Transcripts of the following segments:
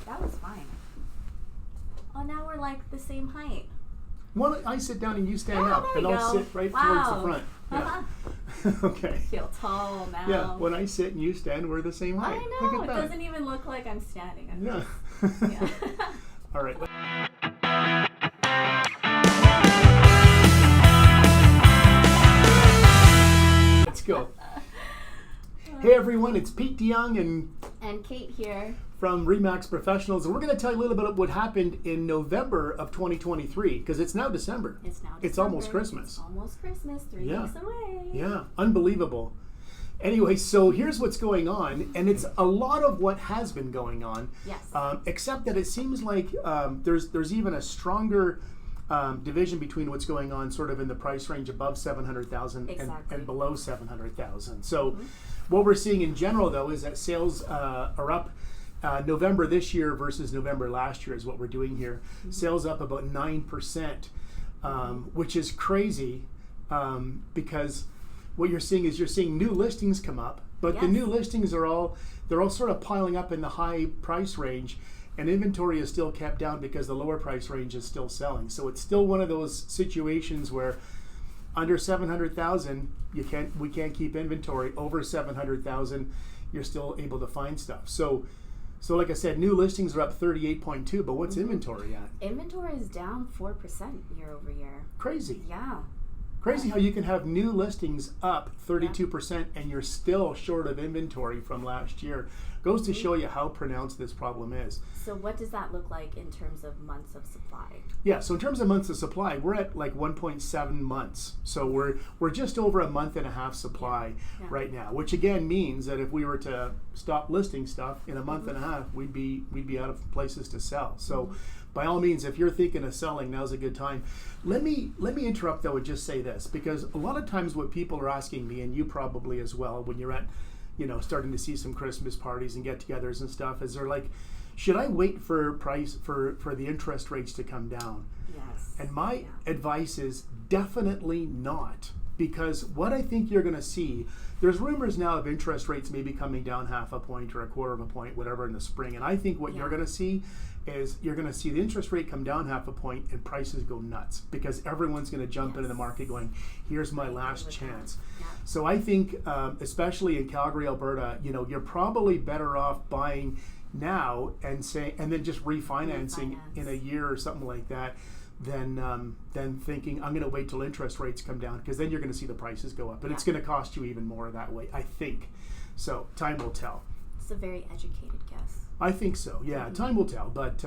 That was fine. Oh, now we're like the same height. Well, I sit down and you stand Yeah, up, there and you I'll go. sit right Wow. towards the front. Yeah. Okay. Feel tall now. Yeah, when I sit and you stand, we're the same height. I Look know. at It that. doesn't even look like I'm standing. Yeah. Yeah. All right. Let's go. Hey everyone, it's Pete DeYoung And Kate here. from Remax Professionals, and we're going to tell you a little bit of what happened in November of 2023, because it's now December. It's now It's December. almost Christmas. It's almost Christmas. 3 Yeah. weeks away. Yeah, unbelievable. Anyway, so here's what's going on, and it's a lot of what has been going on. Yes. Except that it seems like there's even a stronger division between what's going on sort of in the price range above 700,000 Exactly. and below 700,000. So what we're seeing in general, though, is that sales are up. November this year versus November last year is what we're doing here. Sales up about 9%, which is crazy because what you're seeing is you're seeing new listings come up, but the Yes. new listings are all sort of piling up in the high price range, and inventory is still kept down because the lower price range is still selling. So it's still one of those situations where under 700,000 we can't keep inventory. Over 700,000 you're still able to find stuff. So like I said, new listings are up 38.2, but what's inventory at? Inventory is down 4% year over year. Crazy. Yeah. Crazy how you can have new listings up 32% and you're still short of inventory from last year. Goes to show you how pronounced this problem is. So what does that look like in terms of months of supply? Yeah, so in terms of months of supply, we're at like 1.7 months. So we're just over a month and a half supply Yeah. right now, which again means that if we were to stop listing stuff in a month and a half, we'd be out of places to sell. So by all means, if you're thinking of selling, now's a good time. Let me interrupt though and just say this, because a lot of times what people are asking me, and you probably as well, when you're at starting to see some Christmas parties and get-togethers and stuff, is they're like, should I wait for the interest rates to come down? Yes. And my advice is definitely not, because what I think you're going to see, there's rumors now of interest rates maybe coming down half a point or a quarter of a point, whatever, in the spring. And I think what you're going to see is you're going to see the interest rate come down half a point and prices go nuts, because everyone's going to jump into the market going, here's my last chance. Yeah. So I think, especially in Calgary, Alberta, you're probably better off buying now and then just refinancing in a year or something like that, than thinking I'm going to wait till interest rates come down, because then you're going to see the prices go up, and it's going to cost you even more that way, I think. So time will tell. It's a very educated guess. I think so. Yeah, time will tell. But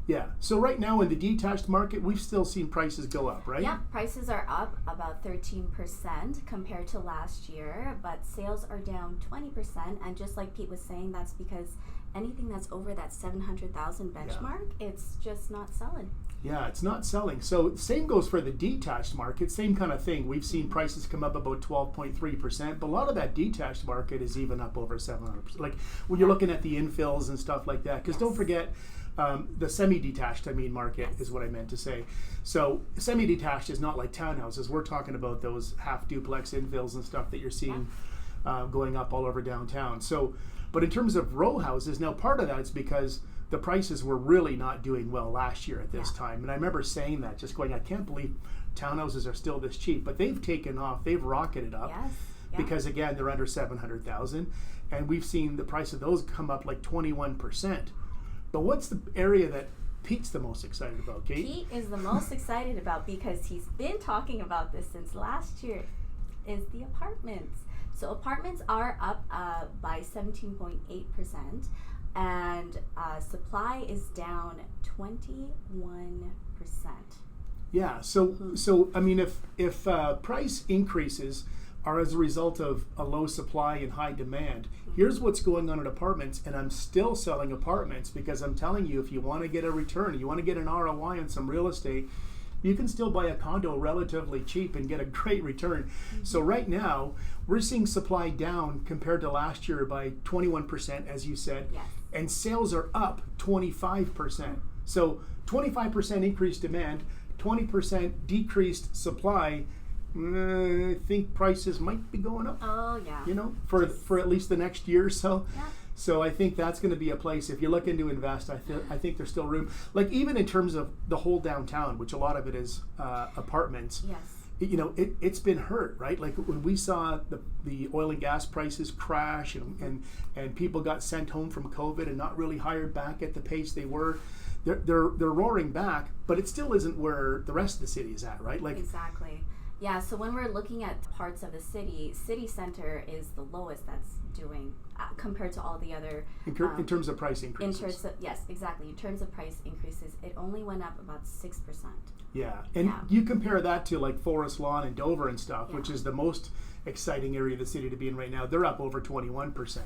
yeah. So right now in the detached market, we've still seen prices go up, right? Yeah, prices are up about 13% compared to last year, but sales are down 20%. And just like Pete was saying, that's because anything that's over that 700,000 benchmark, it's just not selling. Yeah, it's not selling. So same goes for the detached market, same kind of thing. We've seen prices come up about 12.3%, but a lot of that detached market is even up over 700%. Like when you're looking at the infills and stuff like that, because don't forget the semi-detached, market is what I meant to say. So semi-detached is not like townhouses. We're talking about those half duplex infills and stuff that you're seeing going up all over downtown. So, but in terms of row houses, now part of that is because the prices were really not doing well last year at this time. And I remember saying that, just going, I can't believe townhouses are still this cheap. But they've taken off, they've rocketed up because, again, they're under 700,000. And we've seen the price of those come up like 21%. But what's the area that Pete's the most excited about, Kate? Pete is the most excited about, because he's been talking about this since last year, is the apartments. So apartments are up by 17.8%. And supply is down 21%. Yeah. So I mean, if price increases are as a result of a low supply and high demand, here's what's going on in apartments, and I'm still selling apartments because I'm telling you, if you want to get a return, you want to get an ROI on some real estate, you can still buy a condo relatively cheap and get a great return. So right now, we're seeing supply down compared to last year by 21%, as you said, and sales are up 25%. So 25% increased demand, 20% decreased supply. I think prices might be going up. Oh yeah. For at least the next year or so. Yeah. So I think that's going to be a place, if you're looking to invest, I think there's still room. Like even in terms of the whole downtown, which a lot of it is apartments. Yes. It's been hurt, right? Like when we saw the oil and gas prices crash and people got sent home from COVID and not really hired back at the pace they were, they're roaring back, but it still isn't where the rest of the city is at, right? Like exactly. Yeah, so when we're looking at parts of the city center is the lowest that's doing compared to all the other... In terms of price increases. Yes, exactly. In terms of price increases, it only went up about 6%. Yeah, and you compare that to like Forest Lawn and Dover and stuff, which is the most exciting area of the city to be in right now. They're up over 21%.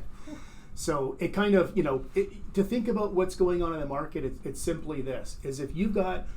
So it kind of, to think about what's going on in the market, it's simply this, is if you've got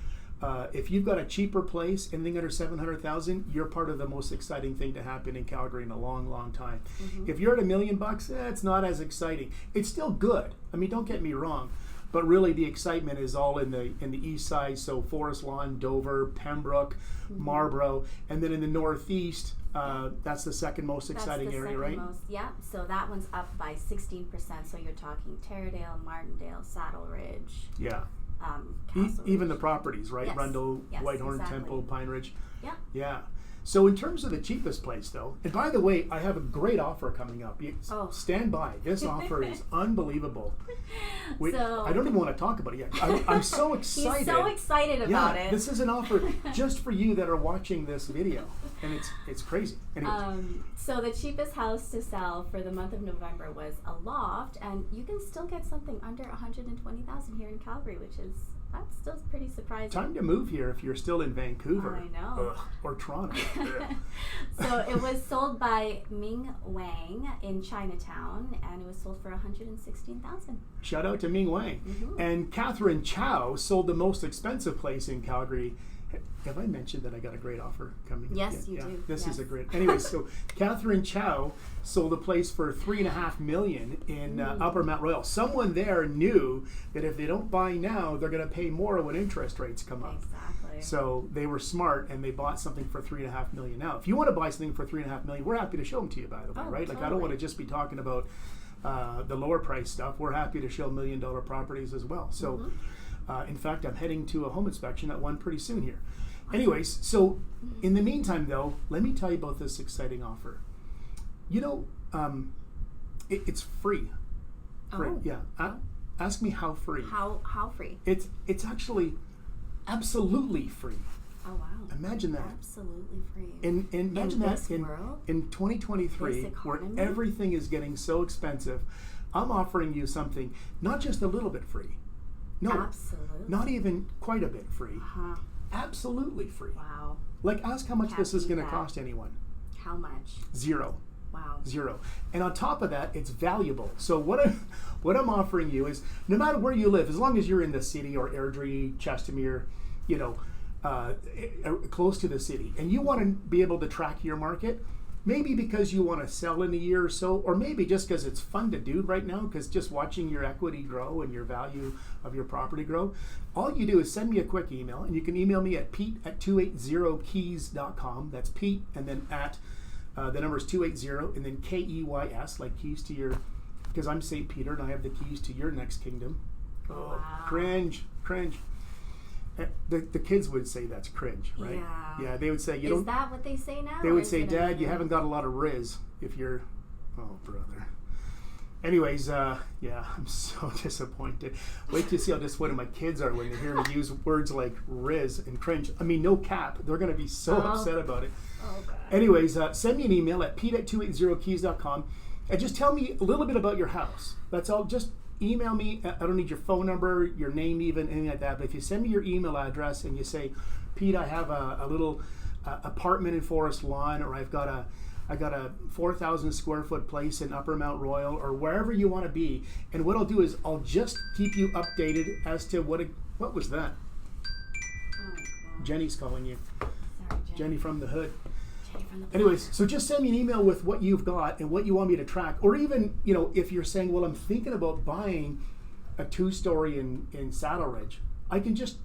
a cheaper place, anything under $700,000, you're part of the most exciting thing to happen in Calgary in a long, long time. Mm-hmm. If you're at $1 million, it's not as exciting. It's still good. I mean, don't get me wrong, but really the excitement is all in the east side. So Forest Lawn, Dover, Pembroke, Marlborough, and then in the northeast, that's the second most exciting area, right? Yeah. So that one's up by 16%. So you're talking Taradale, Martindale, Saddle Ridge. Yeah. Castle even Ridge. the properties, right? Yes. Rundle, Yes, Whitehorn, exactly. Temple, Pine Ridge. Yeah. Yeah. So in terms of the cheapest place, though, and by the way, I have a great offer coming up. Stand by. This offer is unbelievable. I don't even want to talk about it yet. I'm so excited. He's so excited about it. This is an offer just for you that are watching this video, and it's crazy. Anyways. So the cheapest house to sell for the month of November was a loft, and you can still get something under $120,000 here in Calgary, that's still pretty surprising. Time to move here if you're still in Vancouver. I know. Or Toronto. So it was sold by Ming Wang in Chinatown, and it was sold for $116,000. Shout out to Ming Wang. Mm-hmm. And Catherine Chow sold the most expensive place in Calgary. Have I mentioned that I got a great offer coming? Yes, you do. This is a great. Anyway, so Catherine Chow sold a place for $3.5 million in Upper Mount Royal. Someone there knew that if they don't buy now, they're going to pay more when interest rates come up. Exactly. So they were smart and they bought something for $3.5 million. Now, if you want to buy something for $3.5 million, we're happy to show them to you. By the way, right? Totally. Like I don't want to just be talking about the lower price stuff. We're happy to show $1 million properties as well. So, in fact, I'm heading to a home inspection at one pretty soon here. Anyways, so in the meantime, though, let me tell you about this exciting offer. It's free. Free. Oh. Yeah. Ask me how free. How free? It's actually absolutely free. Oh wow! Imagine that. Absolutely free. And imagine that world? in 2023, where everything is getting so expensive, I'm offering you something not just a little bit free. No, absolutely. Not even quite a bit free. Uh-huh. Absolutely free. Wow. Like, ask how much this is going to cost anyone. How much? Zero. Wow. Zero. And on top of that, it's valuable. So what I'm offering you is, no matter where you live, as long as you're in the city or Airdrie, Chestermere, close to the city, and you want to be able to track your market, maybe because you want to sell in a year or so, or maybe just because it's fun to do right now, because just watching your equity grow and your value of your property grow, all you do is send me a quick email, and you can email me at pete@280keys.com. That's Pete, and then at the number is 280, and then KEYS, like keys to your, because I'm St. Peter, and I have the keys to your next kingdom. Oh, wow. Cringe. The kids would say that's cringe, right? Yeah, they would say, Is that what they say now? They would say, Dad, you haven't got a lot of riz if you're, oh, brother. Anyways, I'm so disappointed. Wait to see how disappointed my kids are when they hear me use words like riz and cringe. I mean, no cap. They're going to be so upset about it. Oh, God. Anyways, send me an email at pete@280keys.com and just tell me a little bit about your house. That's all. Just email me. I don't need your phone number, your name even, anything like that. But if you send me your email address and you say, Pete, I have a little apartment in Forest Lawn, or I got a 4,000 square foot place in Upper Mount Royal, or wherever you want to be. And what I'll do is I'll just keep you updated as to what was that? Oh, God. Jenny's calling you. Sorry, Jenny from the hood. Jenny from the block. Anyways, so just send me an email with what you've got and what you want me to track. Or even, if you're saying, well, I'm thinking about buying a 2-story in Saddle Ridge, I can just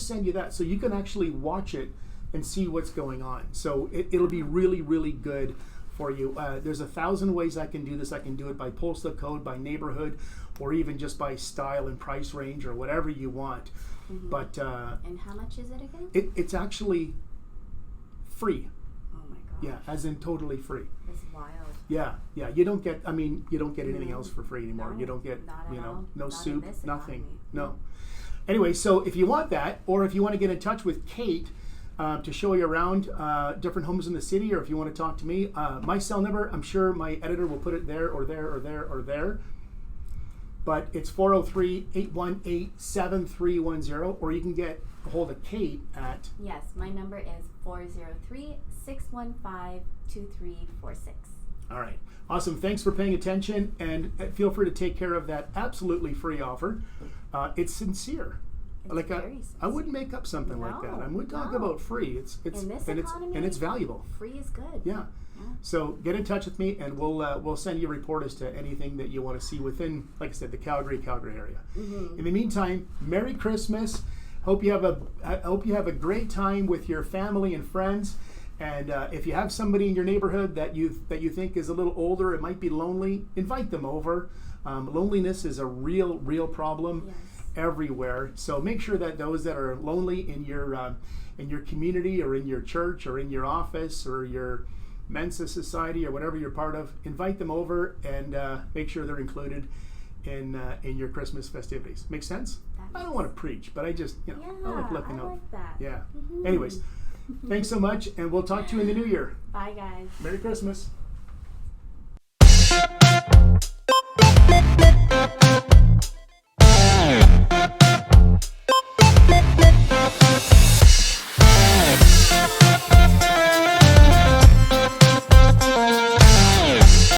send you that, so you can actually watch it and see what's going on. So it'll be really, really good for you. There's 1,000 ways I can do this. I can do it by postal code, by neighborhood, or even just by style and price range, or whatever you want. But and how much is it again? It's actually free. Oh my gosh. Yeah, as in totally free. It's wild. Yeah. You don't get. I mean, you don't get anything else for free anymore. No, you don't get. not at all. No Not soup, in this nothing. economy. No. Anyway, so if you want that, or if you want to get in touch with Kate to show you around different homes in the city, or if you want to talk to me, my cell number, I'm sure my editor will put it there or there or there or there. But it's 403-818-7310, or you can get a hold of Kate at... Yes, my number is 403-615-2346. All right. Awesome. Thanks for paying attention, and feel free to take care of that absolutely free offer. It's sincere. It's like very sincere. I wouldn't make up something like that. I would talk about free. It's in this and economy, it's valuable. Free is good. Yeah. So get in touch with me, and we'll send you a report as to anything that you want to see within, like I said, the Calgary area. In the meantime, Merry Christmas. Hope you have a great time with your family and friends. And if you have somebody in your neighborhood that you think is a little older, it might be lonely, invite them over. Loneliness is a real problem everywhere. So make sure that those that are lonely in your community, or in your church, or in your office, or your Mensa society, or whatever you're part of, invite them over and make sure they're included in your Christmas festivities. Make sense? I don't want to preach, but I just I like looking out. I like that. Yeah. Anyways, thanks so much, and we'll talk to you in the new year. Bye, guys. Merry Christmas.